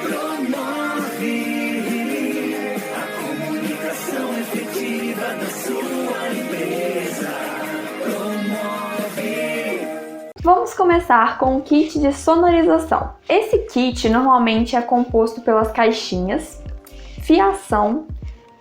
Promove a comunicação efetiva da sua empresa. Promove. Vamos começar com o kit de sonorização. Esse kit normalmente é composto pelas caixinhas, fiação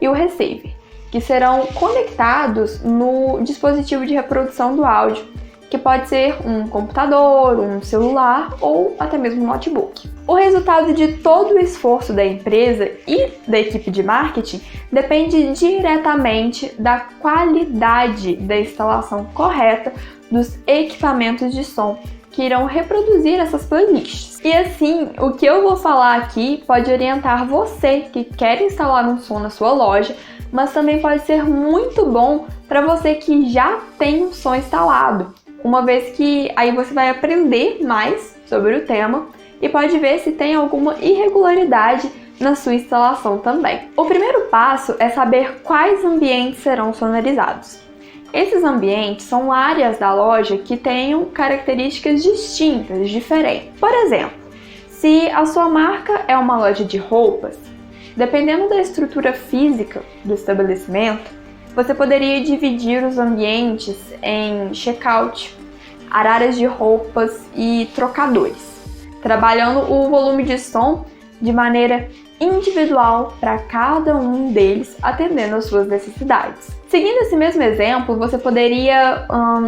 e o receiver, que serão conectados no dispositivo de reprodução do áudio, que pode ser um computador, um celular ou até mesmo um notebook. O resultado de todo o esforço da empresa e da equipe de marketing depende diretamente da qualidade da instalação correta dos equipamentos de som que irão reproduzir essas playlists. E assim, o que eu vou falar aqui pode orientar você que quer instalar um som na sua loja, mas também pode ser muito bom para você que já tem um som instalado, uma vez que aí você vai aprender mais sobre o tema e pode ver se tem alguma irregularidade na sua instalação também. O primeiro passo é saber quais ambientes serão sonorizados. Esses ambientes são áreas da loja que tenham características distintas, diferentes. Por exemplo, se a sua marca é uma loja de roupas, dependendo da estrutura física do estabelecimento, você poderia dividir os ambientes em checkout, araras de roupas e trocadores, trabalhando o volume de som de maneira individual para cada um deles, atendendo às suas necessidades. Seguindo esse mesmo exemplo, você poderia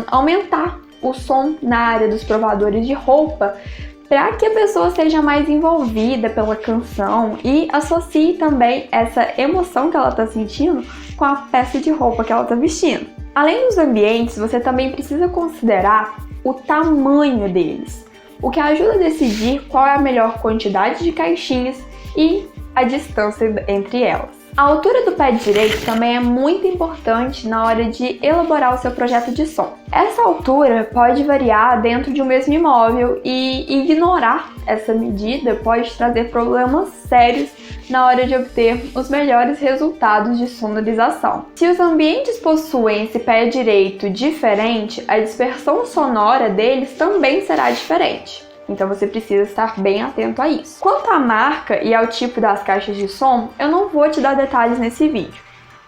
aumentar o som na área dos provadores de roupa para que a pessoa seja mais envolvida pela canção e associe também essa emoção que ela está sentindo com a peça de roupa que ela está vestindo. Além dos ambientes, você também precisa considerar o tamanho deles, o que ajuda a decidir qual é a melhor quantidade de caixinhas e a distância entre elas. A altura do pé direito também é muito importante na hora de elaborar o seu projeto de som. Essa altura pode variar dentro de um mesmo imóvel e ignorar essa medida pode trazer problemas sérios na hora de obter os melhores resultados de sonorização. Se os ambientes possuem esse pé direito diferente, a dispersão sonora deles também será diferente. Então você precisa estar bem atento a isso. Quanto à marca e ao tipo das caixas de som, eu não vou te dar detalhes nesse vídeo,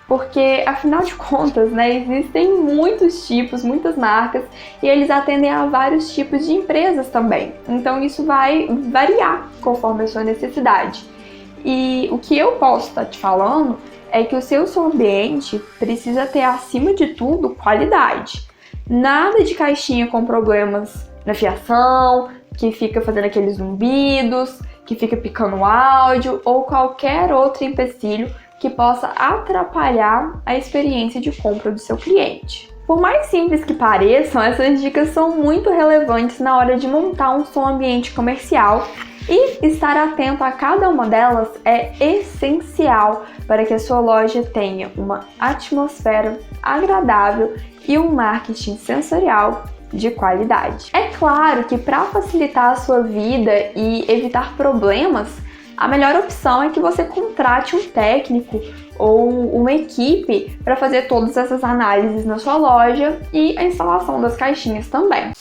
porque afinal de contas, existem muitos tipos, muitas marcas, e eles atendem a vários tipos de empresas também. Então isso vai variar conforme a sua necessidade. E o que eu posso estar te falando é que o seu som ambiente precisa ter, acima de tudo, qualidade. Nada de caixinha com problemas na fiação, que fica fazendo aqueles zumbidos, que fica picando o áudio ou qualquer outro empecilho que possa atrapalhar a experiência de compra do seu cliente. Por mais simples que pareçam, essas dicas são muito relevantes na hora de montar um som ambiente comercial e estar atento a cada uma delas é essencial para que a sua loja tenha uma atmosfera agradável e um marketing sensorial de qualidade. É claro que para facilitar a sua vida e evitar problemas, a melhor opção é que você contrate um técnico ou uma equipe para fazer todas essas análises na sua loja e a instalação das caixinhas também.